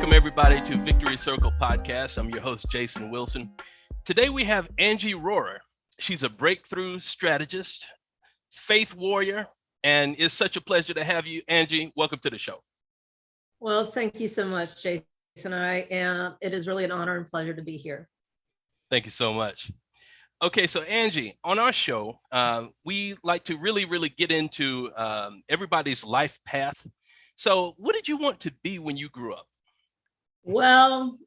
Welcome, everybody, to Victory Circle Podcast. I'm your host, Jason Wilson. Today, we have Angie Rorrer. She's a breakthrough strategist, faith warrior, and it's such a pleasure to have you, Angie. Welcome to the show. Well, thank you so much, Jason. It is really an honor and pleasure to be here. Thank you so much. Okay, so Angie, on our show, we like to really get into everybody's life path. So what did you want to be when you grew up? Well,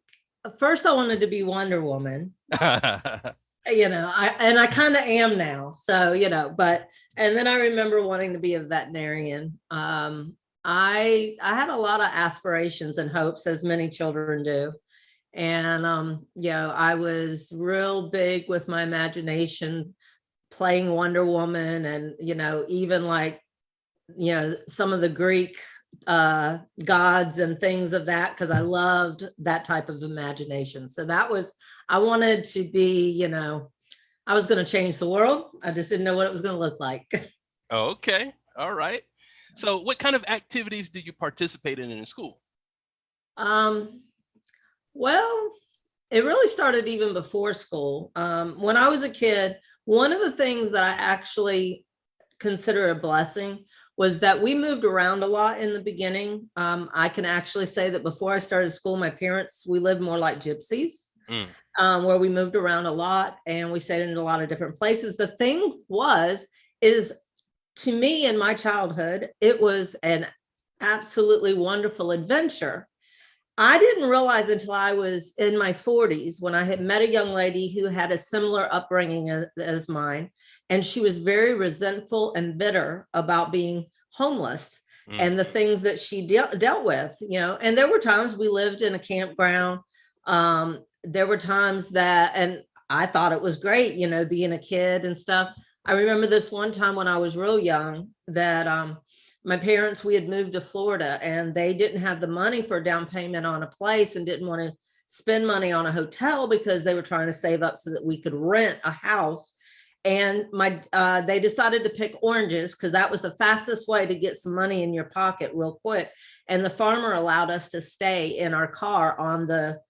first I wanted to be Wonder Woman. I kind of am now. So, and then I remember wanting to be a veterinarian. I had a lot of aspirations and hopes, as many children do. And, I was real big with my imagination, playing Wonder Woman and, even some of the Greek gods and things of that, because I loved that type of imagination. So I wanted to be, I was going to change the world. I just didn't know what it was going to look like. Okay. All right. So what kind of activities do you participate in school? Well, it really started even before school. When I was a kid, one of the things that I actually consider a blessing was that we moved around a lot in the beginning. I can actually say that before I started school, my parents, we lived more like gypsies, where we moved around a lot and we stayed in a lot of different places. The thing is to me in my childhood, it was an absolutely wonderful adventure. I didn't realize until I was in my 40s when I had met a young lady who had a similar upbringing as mine. And she was very resentful and bitter about being homeless and the things that she dealt with, and there were times we lived in a campground. There were times that, and I thought it was great, being a kid and stuff. I remember this one time when I was real young that my parents, we had moved to Florida and they didn't have the money for a down payment on a place and didn't want to spend money on a hotel because they were trying to save up so that we could rent a house. And they decided to pick oranges because that was the fastest way to get some money in your pocket real quick. And the farmer allowed us to stay in our car in the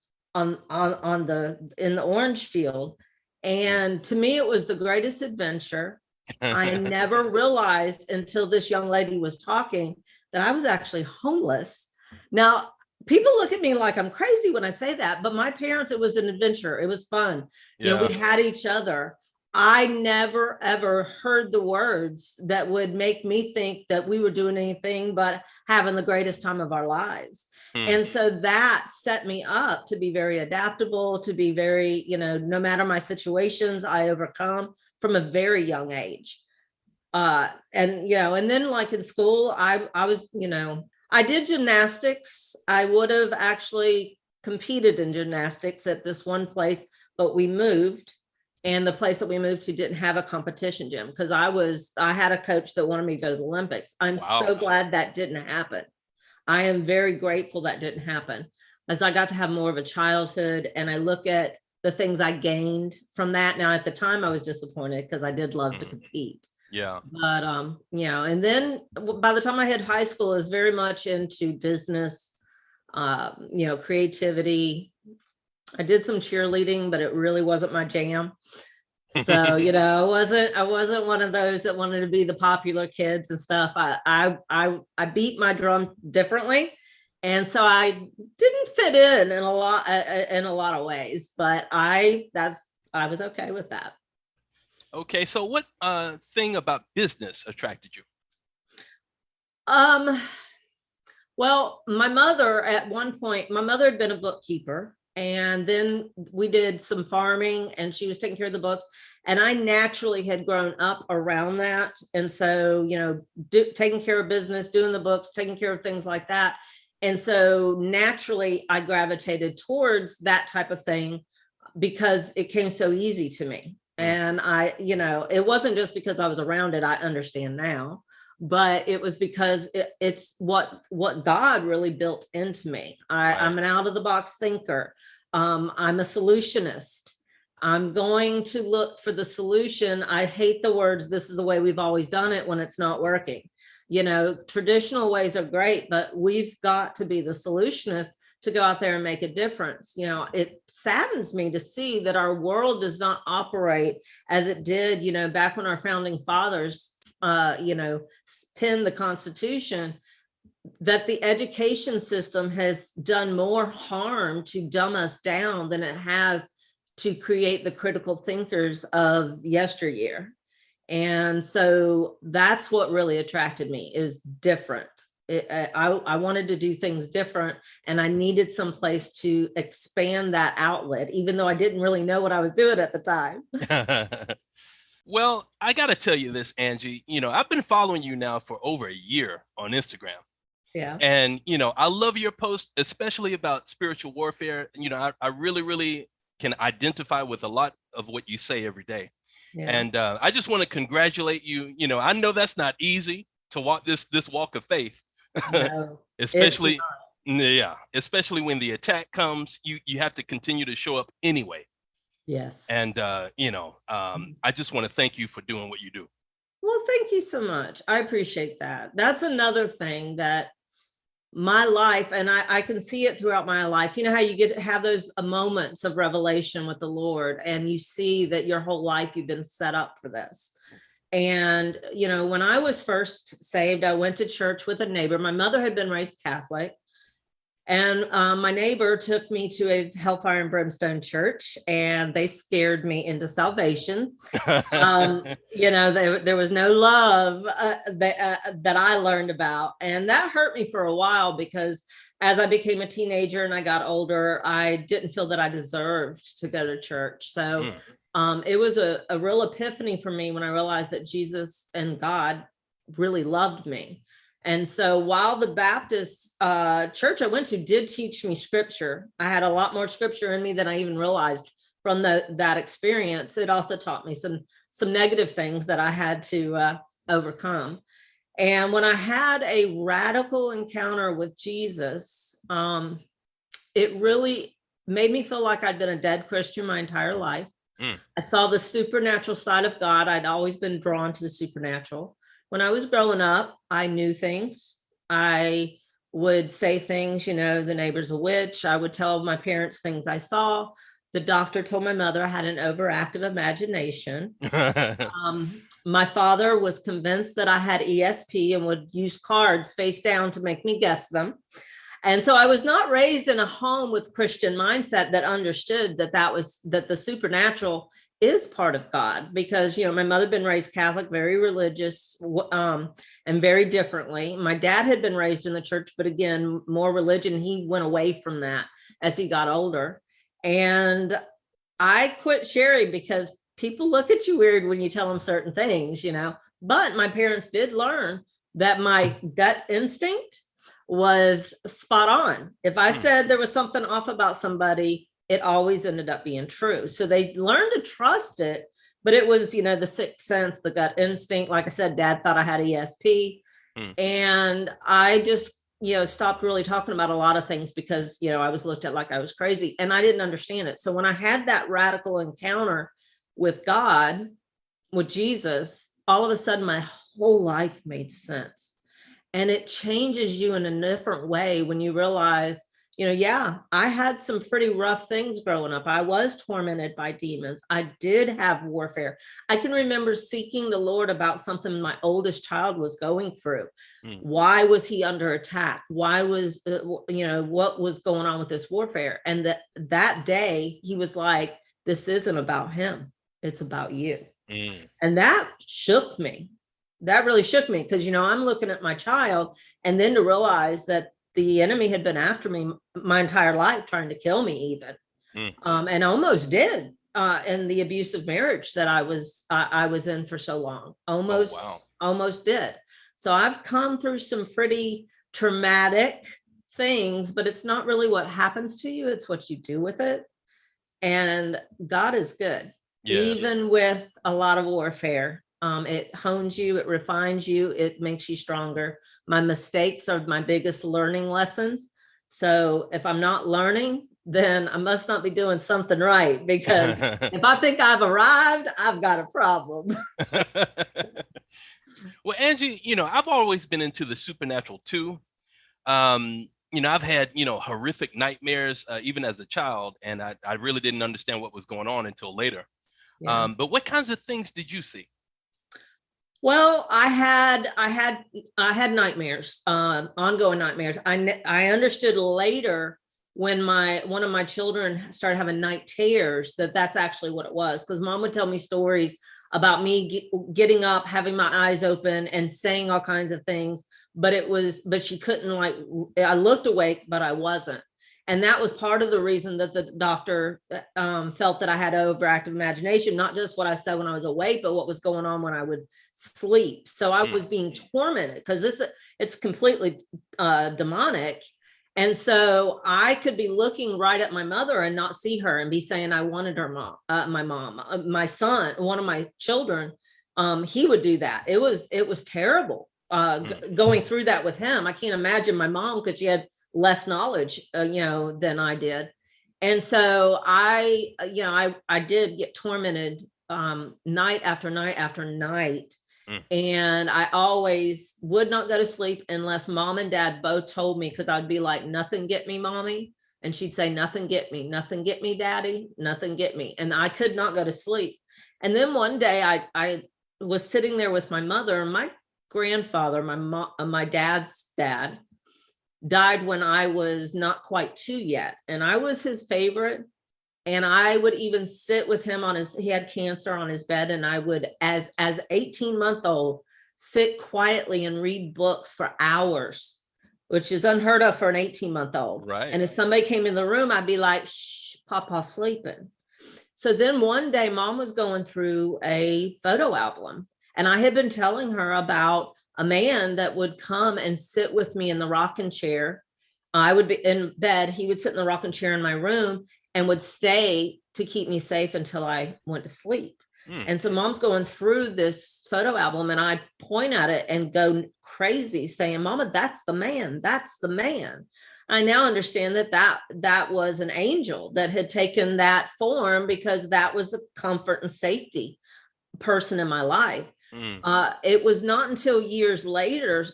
orange field. And to me, it was the greatest adventure. I never realized until this young lady was talking that I was actually homeless. Now, people look at me like I'm crazy when I say that, but my parents, it was an adventure. It was fun. Yeah. We had each other. I never, ever heard the words that would make me think that we were doing anything but having the greatest time of our lives. And so that set me up to be very adaptable, to be very, no matter my situations, I overcome from a very young age. And then like in school, I was, I did gymnastics. I would have actually competed in gymnastics at this one place, but we moved. And the place that we moved to didn't have a competition gym because I had a coach that wanted me to go to the Olympics. I'm so glad that didn't happen. I am very grateful that didn't happen as I got to have more of a childhood and I look at the things I gained from that. Now, at the time I was disappointed because I did love to compete. Yeah. But, and then by the time I hit high school, I was very much into business, creativity. I did some cheerleading, but it really wasn't my jam. So, I wasn't one of those that wanted to be the popular kids and stuff. I beat my drum differently. And so I didn't fit in a lot of ways, but I was okay with that. Okay. So what thing about business attracted you? Well, my mother at one point, my mother had been a bookkeeper. And then we did some farming and she was taking care of the books. And I naturally had grown up around that. And so, taking care of business, doing the books, taking care of things like that. And so naturally I gravitated towards that type of thing because it came so easy to me. And it wasn't just because I was around it, I understand now, but it was because it's what God really built into me. I'm an out of the box thinker. I'm a solutionist. I'm going to look for the solution. I hate the words, this is the way we've always done it when it's not working. Traditional ways are great, but we've got to be the solutionist to go out there and make a difference. You know, it saddens me to see that our world does not operate as it did, you know, back when our founding fathers, you know, penned the Constitution, that the education system has done more harm to dumb us down than it has to create the critical thinkers of yesteryear. And so that's what really attracted me, is different. I wanted to do things different, and I needed some place to expand that outlet, even though I didn't really know what I was doing at the time. Well, I got to tell you this, Angie, you know, I've been following you now for over a year on Instagram. Yeah. And, you know, I love your posts, especially about spiritual warfare. You know, I really, really can identify with a lot of what you say every day. Yeah. And I just want to congratulate you. You know, I know that's not easy to walk this walk of faith, No, especially, yeah, especially when the attack comes, you have to continue to show up anyway. yes. And, you know, I just want to thank you for doing what you do. Well, thank you so much. I appreciate that. That's another thing that my life, and I can see it throughout my life. You know how you get to have those moments of revelation with the Lord, and you see that your whole life you've been set up for this. And, you know, when I was first saved, I went to church with a neighbor. My mother had been raised Catholic. And my neighbor took me to a hellfire and brimstone church, and they scared me into salvation. You know, there was no love that I learned about. And that hurt me for a while, because as I became a teenager and I got older, I didn't feel that I deserved to go to church. So it was a real epiphany for me when I realized that Jesus and God really loved me. And so while the Baptist church I went to did teach me scripture, I had a lot more scripture in me than I even realized from that experience. It also taught me some negative things that I had to overcome. And when I had a radical encounter with Jesus, it really made me feel like I'd been a dead Christian my entire life. I saw the supernatural side of God. I'd always been drawn to the supernatural. When I was growing up, I knew things. I would say things, you know, the neighbor's a witch. I would tell my parents things I saw. The doctor told my mother I had an overactive imagination. My father was convinced that I had ESP and would use cards face down to make me guess them. And so I was not raised in a home with Christian mindset that understood that the supernatural is part of God, because, you know, my mother had been raised Catholic, very religious, and very differently. My dad had been raised in the church, but again, more religion. He went away from that as he got older. And I quit sharing because people look at you weird when you tell them certain things, you know. But my parents did learn that my gut instinct was spot on. If I said there was something off about somebody, it always ended up being true. So they learned to trust it, but it was, you know, the sixth sense, the gut instinct. Like I said, Dad thought I had ESP. And I just, you know, stopped really talking about a lot of things because, you know, I was looked at like I was crazy and I didn't understand it. So when I had that radical encounter with God, with Jesus, all of a sudden my whole life made sense. And it changes you in a different way when you realize, you know, yeah, I had some pretty rough things growing up. I was tormented by demons. I did have warfare. I can remember seeking the Lord about something my oldest child was going through. Why was he under attack? Why was, you know, what was going on with this warfare? And that day he was like, this isn't about him. It's about you. And that shook me. That really shook me because, you know, I'm looking at my child, and then to realize that the enemy had been after me my entire life, trying to kill me even, and almost did in the abusive marriage that I was in for so long. Almost did. So I've come through some pretty traumatic things, but it's not really what happens to you. It's what you do with it. And God is good, even with a lot of warfare. It hones you, it refines you, it makes you stronger. My mistakes are my biggest learning lessons. So if I'm not learning, then I must not be doing something right, because if I think I've arrived, I've got a problem. Well, Angie, you know, I've always been into the supernatural too. I've had, horrific nightmares, even as a child, and I really didn't understand what was going on until later. Yeah. But what kinds of things did you see? Well, I had nightmares, ongoing nightmares. I understood later when one of my children started having night terrors that's actually what it was, because mom would tell me stories about me getting up, having my eyes open, and saying all kinds of things. But she couldn't, like, I looked awake, but I wasn't. And that was part of the reason that the doctor felt that I had overactive imagination, not just what I said when I was awake, but what was going on when I would sleep. So I was being tormented because it's completely demonic. And so I could be looking right at my mother and not see her and be saying I wanted her mom, my mom, my son, one of my children. He would do that. It was terrible going through that with him. I can't imagine my mom, because she had less knowledge, than I did. And so I did get tormented night after night after night. And I always would not go to sleep unless mom and dad both told me, because I'd be like, nothing get me, mommy. And she'd say, nothing get me, daddy, nothing get me. And I could not go to sleep. And then one day I was sitting there with my mother, and my grandfather, my dad's dad, died when I was not quite 2 yet. And I was his favorite. And I would even sit with him he had cancer, on his bed. And I would, as 18-month-old, sit quietly and read books for hours, which is unheard of for an 18-month-old. Right. And if somebody came in the room, I'd be like, shh, Papa's sleeping. So then one day mom was going through a photo album, and I had been telling her about a man that would come and sit with me in the rocking chair. I would be in bed. He would sit in the rocking chair in my room and would stay to keep me safe until I went to sleep. And so mom's going through this photo album, and I point at it and go crazy saying, Mama, that's the man. That's the man. I now understand that was an angel that had taken that form, because that was a comfort and safety person in my life. It was not until years later,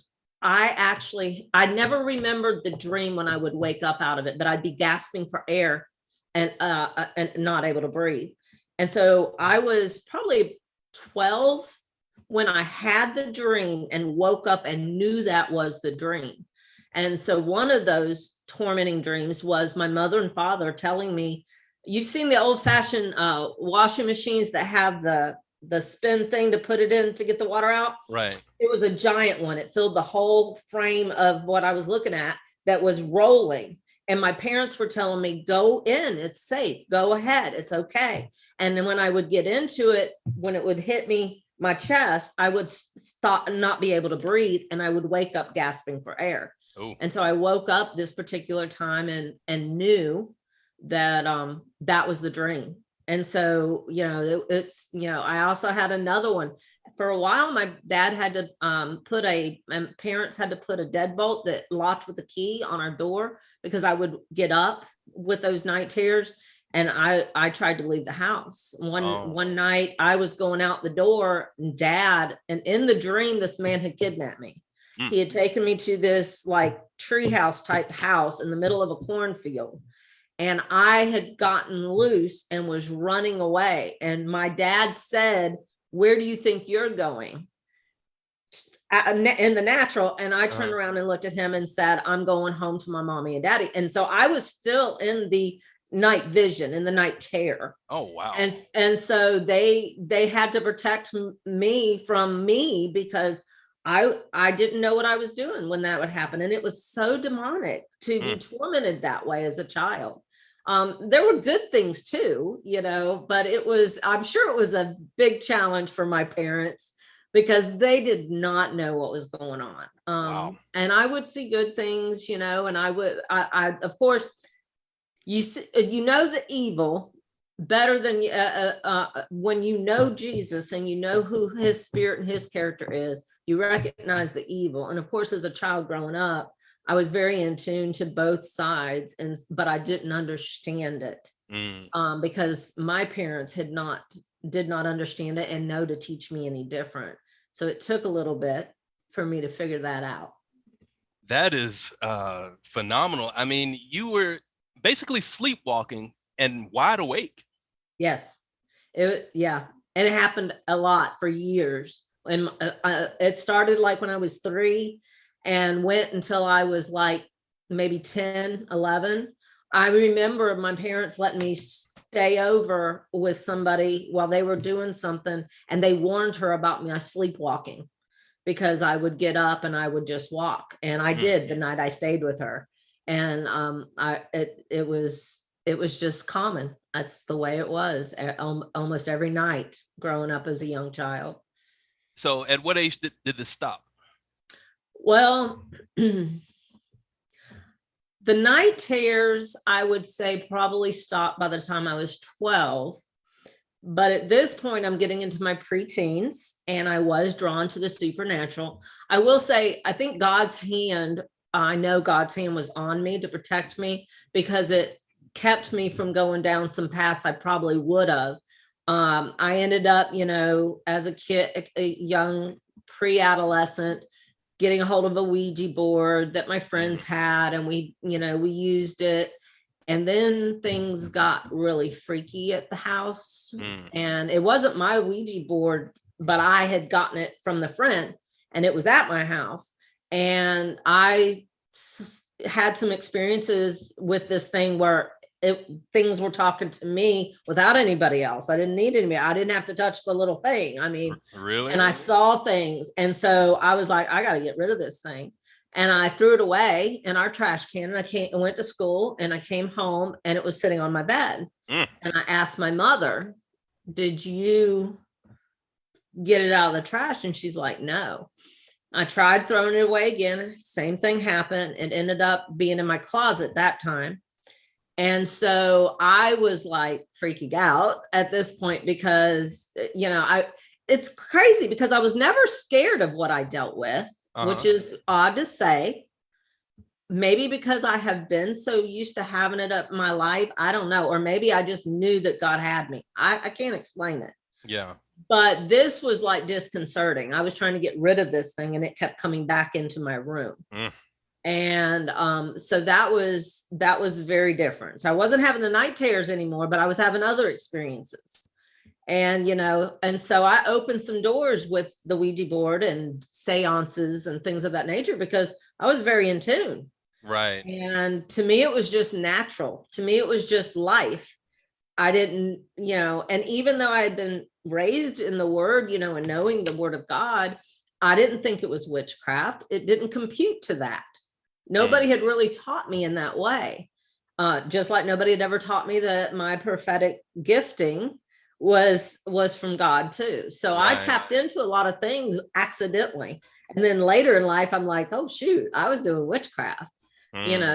I never remembered the dream when I would wake up out of it, but I'd be gasping for air and not able to breathe. And so I was probably 12 when I had the dream and woke up and knew that was the dream. And so one of those tormenting dreams was my mother and father telling me, you've seen the old fashioned washing machines that have the spin thing to put it in to get the water out. Right. It was a giant one. It filled the whole frame of what I was looking at, that was rolling. And my parents were telling me, go in, it's safe, go ahead, it's okay. And then when I would get into it, when it would hit me, my chest, I would stop and not be able to breathe. And I would wake up gasping for air. Ooh. And so I woke up this particular time and knew that that was the dream. And so, I also had another one. For a while, my dad had to my parents had to put a deadbolt that locked with a key on our door, because I would get up with those night terrors, and I tried to leave the house. One night I was going out the door, and in the dream, this man had kidnapped me. He had taken me to this like treehouse type house in the middle of a cornfield. And I had gotten loose and was running away. And my dad said, where do you think you're going? In the natural. And I turned around and looked at him and said, I'm going home to my mommy and daddy. And so I was still in the night vision, in the night terror. Oh, wow. And so they had to protect me from me, because I didn't know what I was doing when that would happen. And it was so demonic to be tormented that way as a child. There were good things too, but I'm sure it was a big challenge for my parents, because they did not know what was going on. Wow. And I would see good things, and I of course, you the evil better than when you know Jesus and you know who his spirit and his character is, you recognize the evil. And of course, as a child growing up, I was very in tune to both sides, but I didn't understand it because my parents did not understand it and know to teach me any different. So it took a little bit for me to figure that out. That is phenomenal. I mean, you were basically sleepwalking and wide awake. Yes. Yeah. And it happened a lot for years. And it started like when I was 3 and went until I was like maybe 10, 11. I remember my parents letting me stay over with somebody while they were doing something, and they warned her about me sleepwalking because I would get up and I would just walk. And I did the night I stayed with her. And it was just common. That's the way it was almost every night growing up as a young child. So at what age did this stop? Well, the night terrors, I would say, probably stopped by the time I was 12. But at this point, I'm getting into my preteens, and I was drawn to the supernatural. I will say, I think I know God's hand was on me to protect me, because it kept me from going down some paths I probably would have. I ended up, as a kid, a young pre-adolescent, getting a hold of a Ouija board that my friends had, and we used it. And then things got really freaky at the house. And it wasn't my Ouija board, but I had gotten it from the friend, and it was at my house. And I had some experiences with this thing where things were talking to me without anybody else. I didn't need anybody. I didn't have to touch the little thing. I mean, really? And I saw things. And so I was like, I got to get rid of this thing. And I threw it away in our trash can. And I went to school, and I came home, and it was sitting on my bed. And I asked my mother, did you get it out of the trash? And she's like, no. I tried throwing it away again. Same thing happened. It ended up being in my closet that time. And so I was like freaking out at this point because, it's crazy because I was never scared of what I dealt with, which is odd to say. Maybe because I have been so used to having it up my life. I don't know. Or maybe I just knew that God had me. I can't explain it. Yeah. But this was like disconcerting. I was trying to get rid of this thing, and it kept coming back into my room. And so that was very different. So I wasn't having the night terrors anymore, but I was having other experiences. And, and so I opened some doors with the Ouija board and seances and things of that nature because I was very in tune. Right. And to me, it was just natural. To me, it was just life. I didn't, and even though I had been raised in the word, and knowing the word of God, I didn't think it was witchcraft. It didn't compute to that. Nobody had really taught me in that way. Just like nobody had ever taught me that my prophetic gifting was from God too. So I tapped into a lot of things accidentally. And then later in life, I'm like, oh shoot, I was doing witchcraft,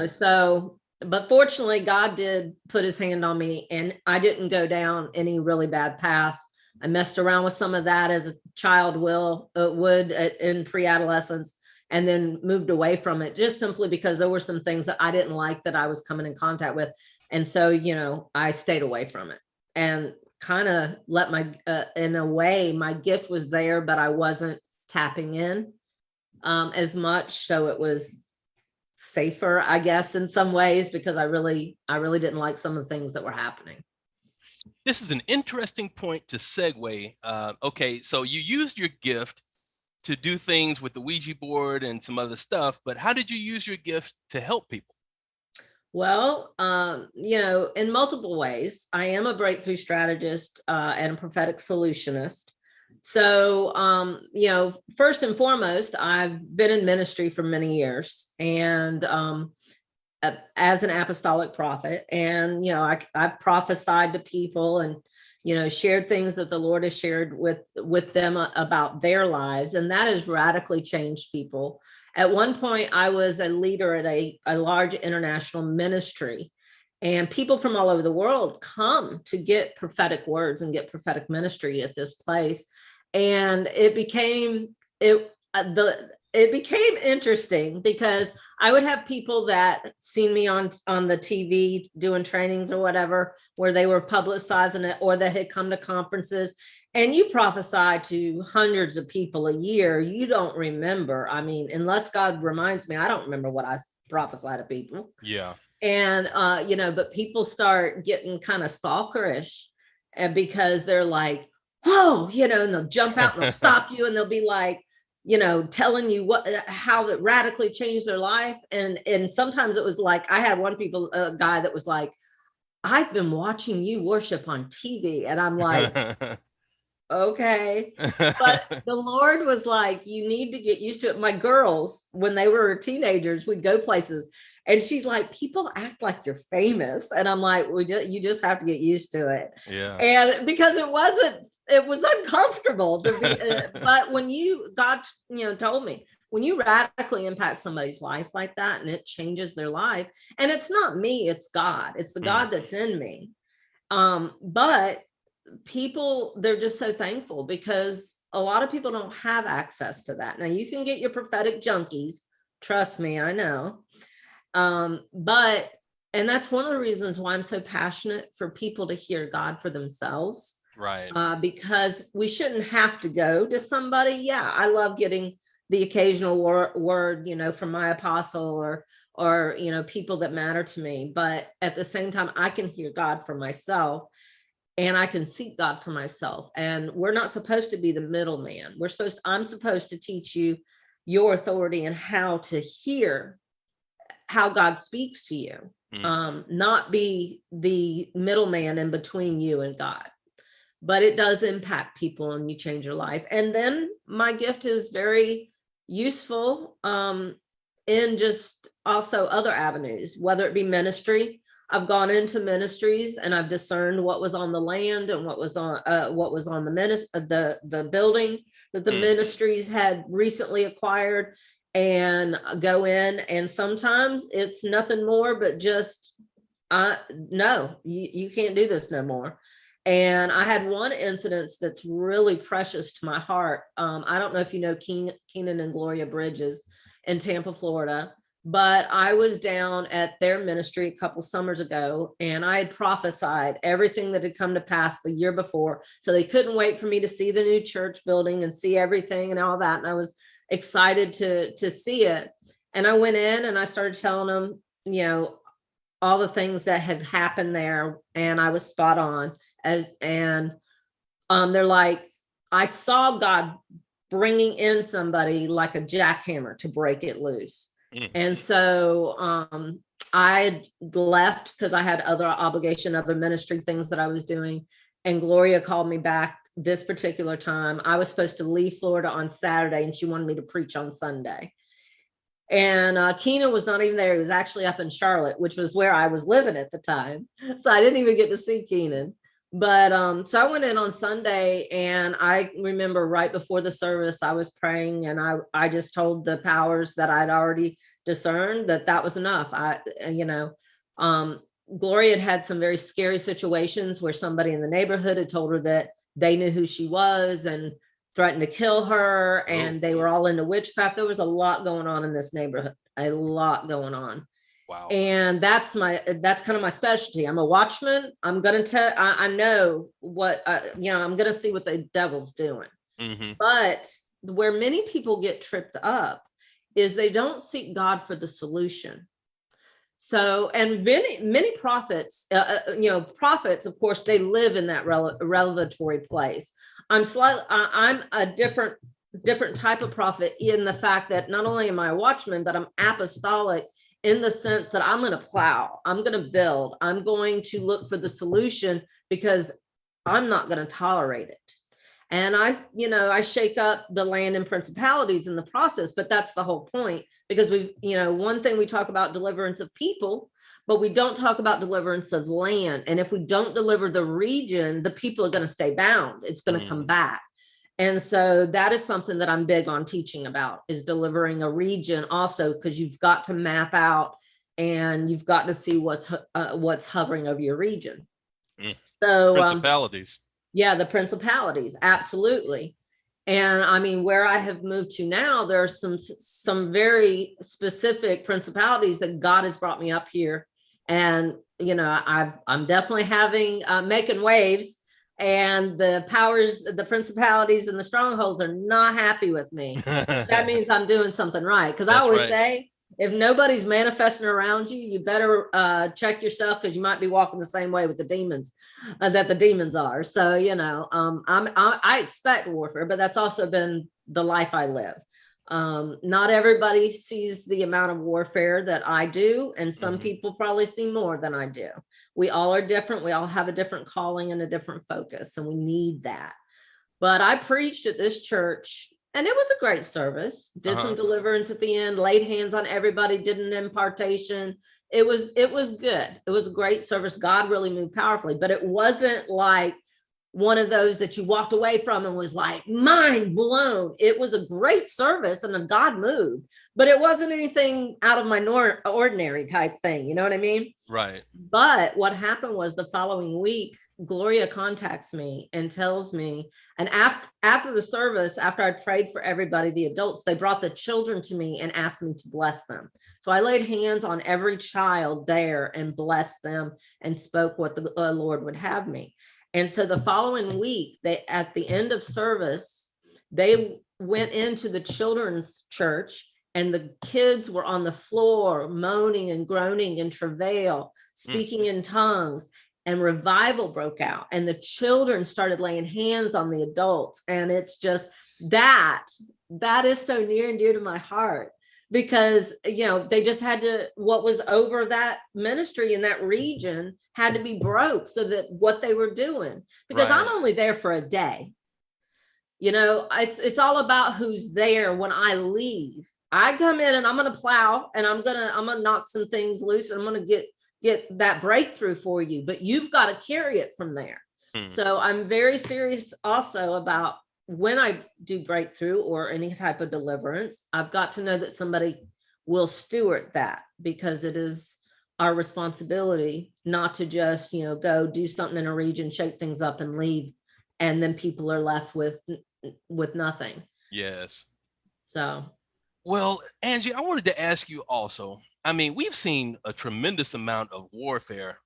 so, but fortunately God did put his hand on me, and I didn't go down any really bad paths. I messed around with some of that as a child would in pre-adolescence, and then moved away from it just simply because there were some things that I didn't like that I was coming in contact with. And so, I stayed away from it and kind of let in a way, my gift was there, but I wasn't tapping in as much. So it was safer, I guess, in some ways, because I really didn't like some of the things that were happening. This is an interesting point to segue. Okay, so you used your gift to do things with the Ouija board and some other stuff, but how did you use your gift to help people? Well, in multiple ways. I am a breakthrough strategist and a prophetic solutionist. So, first and foremost, I've been in ministry for many years, and as an apostolic prophet, and I've prophesied to people and shared things that the Lord has shared with them about their lives, and that has radically changed people. At one point, I was a leader at a large international ministry, and people from all over the world come to get prophetic words and get prophetic ministry at this place. And it became interesting because I would have people that seen me on the TV doing trainings or whatever, where they were publicizing it, or that had come to conferences, And you prophesy to hundreds of people a year. You don't remember. I mean, unless God reminds me, I don't remember what I prophesy to people. Yeah. And, but people start getting kind of stalkerish, and because they're like, whoa, and they'll jump out and they'll stop you and they'll be like, telling you how it radically changed their life. And sometimes it was like, I had a guy that was like, I've been watching you worship on TV. And I'm like, okay. But the Lord was like, you need to get used to it. My girls, when they were teenagers, we'd go places and she's like, people act like you're famous. And I'm like, you just have to get used to it. Yeah. And because it was uncomfortable to be, but when God, told me, when you radically impact somebody's life like that and it changes their life, and it's not me, it's God, it's the God that's in me. But people, they're just so thankful because a lot of people don't have access to that. Now you can get your prophetic junkies, trust me, I know. But that's one of the reasons why I'm so passionate for people to hear God for themselves. Right. Because we shouldn't have to go to somebody. Yeah, I love getting the occasional word, from my apostle or people that matter to me. But at the same time, I can hear God for myself and I can seek God for myself. And we're not supposed to be the middleman. I'm supposed to teach you your authority and how to hear how God speaks to you, not be the middleman in between you and God. But it does impact people and you change your life. And then my gift is very useful in just also other avenues, whether it be ministry. I've gone into ministries and I've discerned what was on the land and what was on the building that the ministries had recently acquired, and go in, and sometimes it's nothing more but just no, you can't do this no more. And I had one incident that's really precious to my heart. I don't know if you know Keenan and Gloria Bridges in Tampa, Florida, but I was down at their ministry a couple summers ago, and I had prophesied everything that had come to pass the year before. So they couldn't wait for me to see the new church building and see everything and all that. And I was excited to see it. And I went in and I started telling them, all the things that had happened there. And I was spot on. They're like, I saw God bringing in somebody like a jackhammer to break it loose. And so I left because I had other obligation, other ministry things that I was doing. And Gloria called me back this particular time. I was supposed to leave Florida on Saturday and she wanted me to preach on Sunday. And Keenan was not even there. He was actually up in Charlotte, which was where I was living at the time. So I didn't even get to see Keenan. But so I went in on Sunday, and I remember right before the service, I was praying, and I just told the powers that I'd already discerned that was enough. Gloria had some very scary situations where somebody in the neighborhood had told her that they knew who she was and threatened to kill her, and they were all into witchcraft. There was a lot going on in this neighborhood, a lot going on. Wow. And that's kind of my specialty. I'm a watchman. I'm going to tell, I know what, I'm going to see what the devil's doing. But where many people get tripped up is they don't seek God for the solution. So, and many prophets, prophets, of course, they live in that revelatory place. I'm a different type of prophet in the fact that not only am I a watchman, but I'm apostolic in the sense that I'm going to plow, I'm going to build, I'm going to look for the solution because I'm not going to tolerate it. And I shake up the land and principalities in the process, but that's the whole point, because one thing we talk about deliverance of people, but we don't talk about deliverance of land. And if we don't deliver the region, the people are going to stay bound. It's going to come back. And so that is something that I'm big on teaching about, is delivering a region also, because you've got to map out and you've got to see what's hovering over your region. So principalities. The principalities. Absolutely. And I mean, where I have moved to now, there are some very specific principalities that God has brought me up here. And, I'm definitely making waves. and the powers, the principalities and the strongholds are not happy with me, that means I'm doing something right. Because I always say, if nobody's manifesting around you, you better check yourself, because you might be walking the same way with the demons that the demons are. So, I expect warfare, but that's also been the life I live. Not everybody sees the amount of warfare that I do, and some people probably see more than I do. We all are different. We all have a different calling and a different focus, and we need that. But I preached at this church, and it was a great service. Did some deliverance at the end, laid hands on everybody, did an impartation. It was good. It was a great service. God really moved powerfully, but it wasn't like one of those that you walked away from and was like mind blown. It was a great service and God moved, but it wasn't anything out of my ordinary type thing. You know what I mean? Right. But what happened was, the following week, Gloria contacts me and tells me, and after the service, after I prayed for everybody, the adults, they brought the children to me and asked me to bless them. So I laid hands on every child there and blessed them and spoke what the Lord would have me. And so the following week, at the end of service, they went into the children's church, and the kids were on the floor moaning and groaning in travail, speaking in tongues, and revival broke out. And the children started laying hands on the adults. And it's just that is so near and dear to my heart, because, they just had to, what was over that ministry in that region had to be broke, so that what they were doing, because I'm only there for a day. It's all about who's there. When I leave, I come in and I'm going to plow, and I'm going to knock some things loose, and I'm going to get that breakthrough for you, but you've got to carry it from there. So I'm very serious also about, when I do breakthrough or any type of deliverance, I've got to know that somebody will steward that, because it is our responsibility not to just, go do something in a region, shake things up and leave, and then people are left with nothing. Yes. So. Well, Angie, I wanted to ask you also, I mean, we've seen a tremendous amount of warfare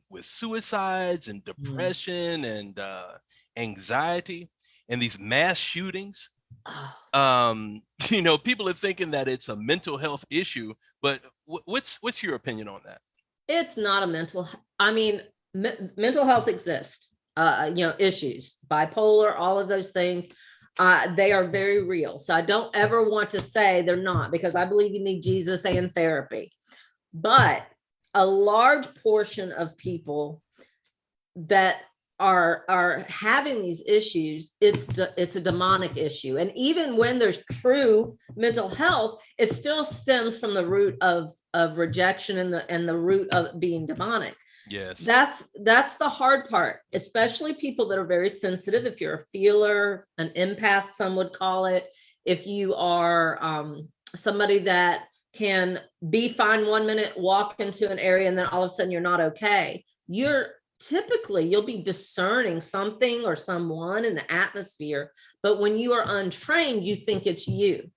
with suicides and depression and anxiety, and these mass shootings. People are thinking that it's a mental health issue, but what's your opinion on that? It's not a mental health exists. Issues, bipolar, all of those things, they are very real. So I don't ever want to say they're not, because I believe you need Jesus and therapy. But a large portion of people that are having these issues, it's a demonic issue. And even when there's true mental health, it still stems from the root of rejection and the root of being demonic. Yes. That's the hard part, especially people that are very sensitive. If you're a feeler, an empath, some would call it, if you are somebody that can be fine 1 minute, walk into an area, and then all of a sudden you're not okay, you'll be discerning something or someone in the atmosphere, but when you are untrained, you think it's you.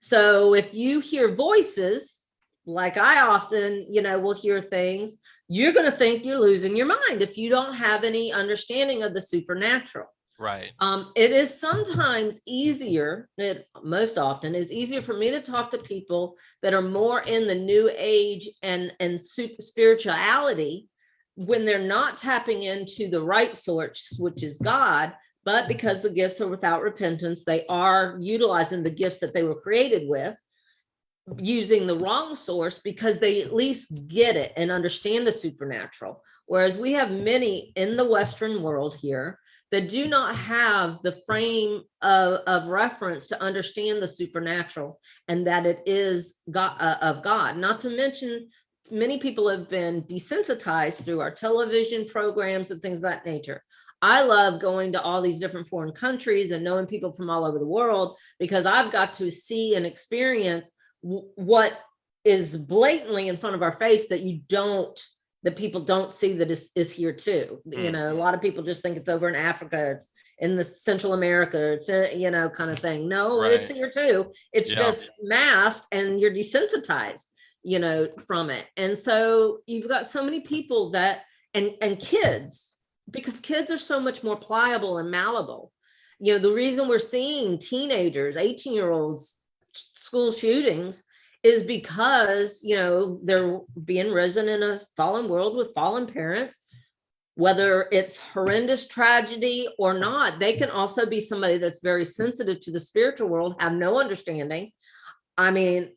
So if you hear voices, like I often, will hear things, you're going to think you're losing your mind if you don't have any understanding of the supernatural. Right. It is sometimes easier, most often is easier for me to talk to people that are more in the new age and spirituality, when they're not tapping into the right source, which is God, but because the gifts are without repentance, they are utilizing the gifts that they were created with, using the wrong source, because they at least get it and understand the supernatural. Whereas we have many in the Western world here that do not have the frame of reference to understand the supernatural, and that it is God, of God. Not to mention, many people have been desensitized through our television programs and things of that nature. I love going to all these different foreign countries and knowing people from all over the world, because I've got to see and experience what is blatantly in front of our face that people don't see that is here too. A lot of people just think it's over in Africa, it's in the Central America, it's kind of thing. No, right. It's here too. It's just masked, and you're desensitized from it. And so you've got so many people that, and kids, because kids are so much more pliable and malleable. You know, the reason we're seeing teenagers, 18-year-olds, school shootings is because, you know, they're being risen in a fallen world with fallen parents. Whether it's horrendous tragedy or not, they can also be somebody that's very sensitive to the spiritual world, have no understanding. I mean,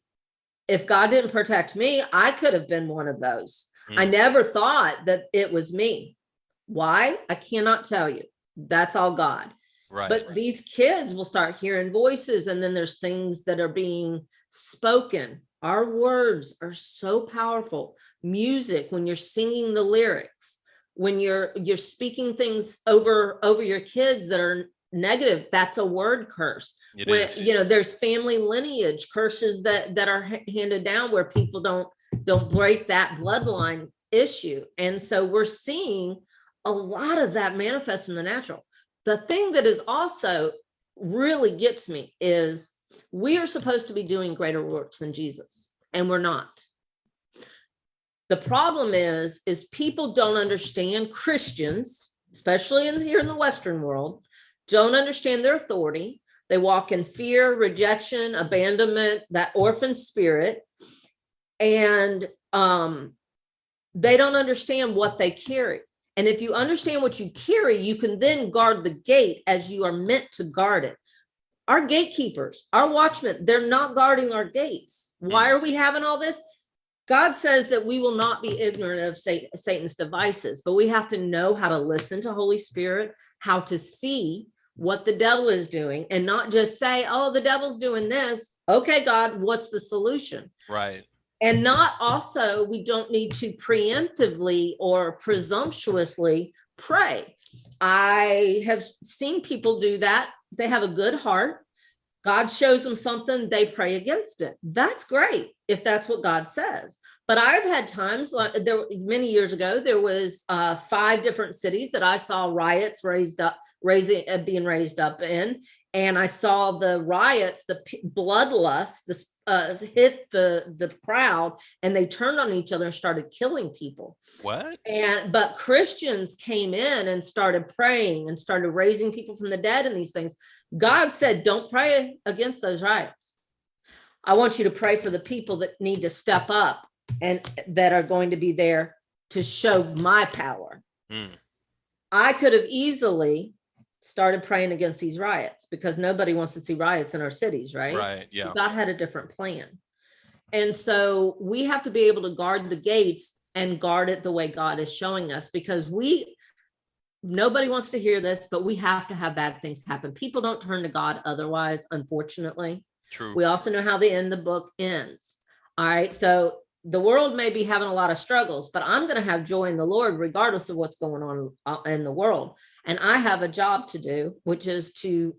if God didn't protect me, I could have been one of those. I never thought that it was me. Why? I cannot tell you. That's all God. Right. But these kids will start hearing voices, and then there's things that are being spoken. Our words are so powerful. Music, when you're singing the lyrics, when you're speaking things over your kids that are negative, that's a word curse. When you know, there's family lineage curses that are handed down where people don't break that bloodline issue. And so we're seeing a lot of that manifest in the natural. The thing that is also really gets me is we are supposed to be doing greater works than Jesus, and we're not. The problem is people don't understand, Christians, especially here in the Western world, don't understand their authority. They walk in fear, rejection, abandonment, that orphan spirit, and they don't understand what they carry. And if you understand what you carry, you can then guard the gate as you are meant to guard it. Our gatekeepers, our watchmen, they're not guarding our gates. Why are we having all this? God says that we will not be ignorant of Satan's devices, but we have to know how to listen to Holy Spirit, how to see what the devil is doing, and not just say, oh, the devil's doing this. Okay, God, what's the solution? Right. And not also, we don't need to preemptively or presumptuously pray. I have seen people do that. They have a good heart. God shows them something, they pray against it. That's great if that's what God says. But I've had times, like there many years ago, there was 5 different cities that I saw riots being raised up in. And I saw the riots, the bloodlust, hit the crowd, and they turned on each other and started killing people. What? But Christians came in and started praying and started raising people from the dead and these things. God said, don't pray against those riots. I want you to pray for the people that need to step up and that are going to be there to show my power. I could have easily started praying against these riots because nobody wants to see riots in our cities, right? Right. Yeah. God had a different plan. And so we have to be able to guard the gates and guard it the way God is showing us, because nobody wants to hear this, but we have to have bad things happen. People don't turn to God otherwise, unfortunately. True. We also know how the end of the book ends. All right. So the world may be having a lot of struggles, but I'm going to have joy in the Lord, regardless of what's going on in the world. And I have a job to do, which is to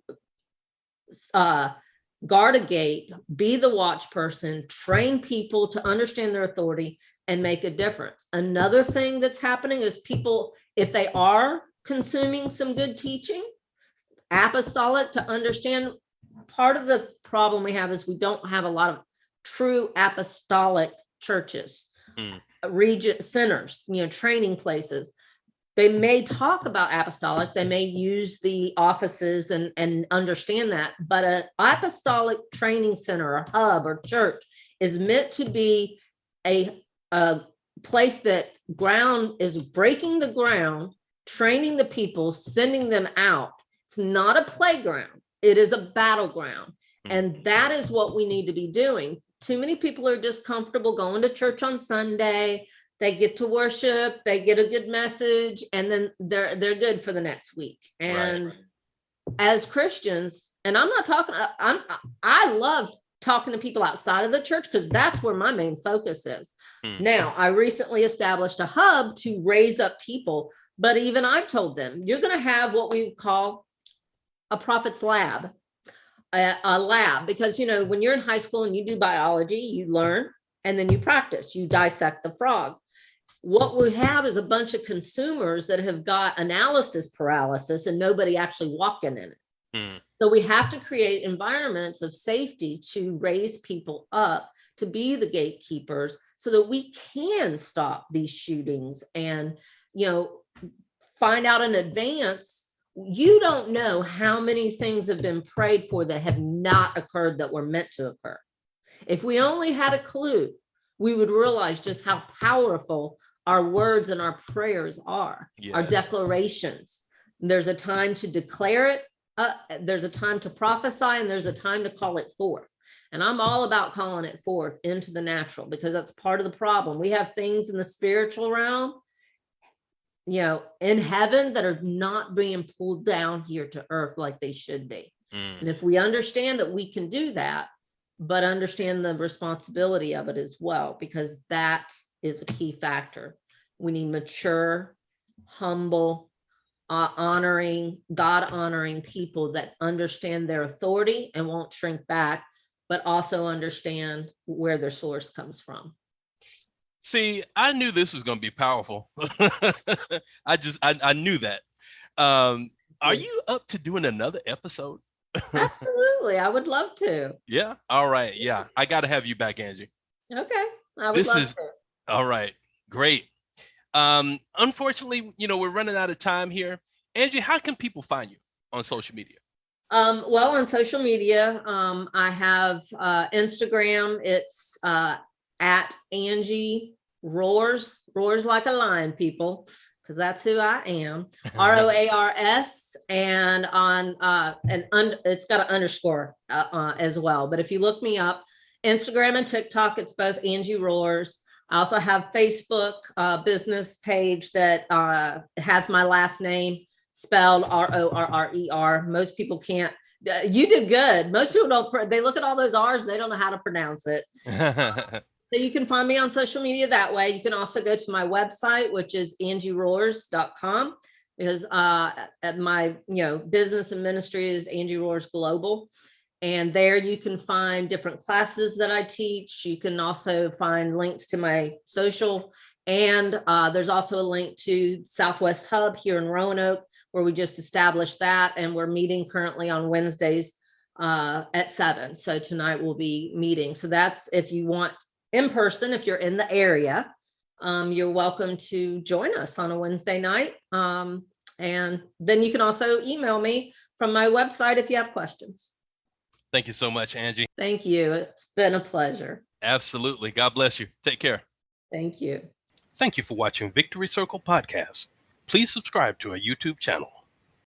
guard a gate, be the watch person, train people to understand their authority and make a difference. Another thing that's happening is people, if they are consuming some good teaching, apostolic, to understand, part of the problem we have is we don't have a lot of true apostolic churches, region centers, training places. They may talk about apostolic, they may use the offices and understand that, but an apostolic training center, or hub, or church is meant to be a place that ground is breaking the ground, training the people, sending them out. It's not a playground, it is a battleground. And that is what we need to be doing. Too many people are just comfortable going to church on Sunday. They get to worship, they get a good message, and then they're good for the next week. And as Christians, and I'm not talking, I love talking to people outside of the church because that's where my main focus is. Now, I recently established a hub to raise up people, but even I've told them, you're going to have what we call a prophet's lab, a lab, because, when you're in high school and you do biology, you learn, and then you practice, you dissect the frog. What we have is a bunch of consumers that have got analysis paralysis and nobody actually walking in it. So we have to create environments of safety to raise people up, to be the gatekeepers, so that we can stop these shootings and, find out in advance, you don't know how many things have been prayed for that have not occurred that were meant to occur. If we only had a clue, we would realize just how powerful our words and our prayers are, our declarations. There's a time to declare it, there's a time to prophesy, and there's a time to call it forth. And I'm all about calling it forth into the natural, because that's part of the problem. We have things in the spiritual realm, in heaven, that are not being pulled down here to earth like they should be. And if we understand that we can do that, but understand the responsibility of it as well, because that is a key factor. We need mature, humble, God honoring people that understand their authority and won't shrink back, but also understand where their source comes from. See, I knew this was going to be powerful. I knew that. Are you up to doing another episode? Absolutely. I would love to. Yeah. All right. Yeah. I got to have you back, Angie. Okay. I would love to. All right. Great. Unfortunately, we're running out of time here. Angie, how can people find you on social media? Well, on social media, I have Instagram. It's at Angie Roars like a lion, people, because that's who I am. ROARS, and on it's got an underscore as well. But if you look me up, Instagram and TikTok, it's both Angie Roars. I also have Facebook business page that has my last name spelled Rorer. Most people can't. You did good. Most people don't. They look at all those R's and they don't know how to pronounce it. So you can find me on social media that way. You can also go to my website, which is angieroars.com, because my business and ministry is Angie Roars Global. And there you can find different classes that I teach. You can also find links to my social. And there's also a link to Southwest Hub here in Roanoke, where we just established that. And we're meeting currently on Wednesdays at 7. So tonight we'll be meeting. So that's, if you want in person, if you're in the area, you're welcome to join us on a Wednesday night. And then you can also email me from my website if you have questions. Thank you so much, Angie. Thank you. It's been a pleasure. Absolutely. God bless you. Take care. Thank you. Thank you for watching Victory Circle Podcast. Please subscribe to our YouTube channel.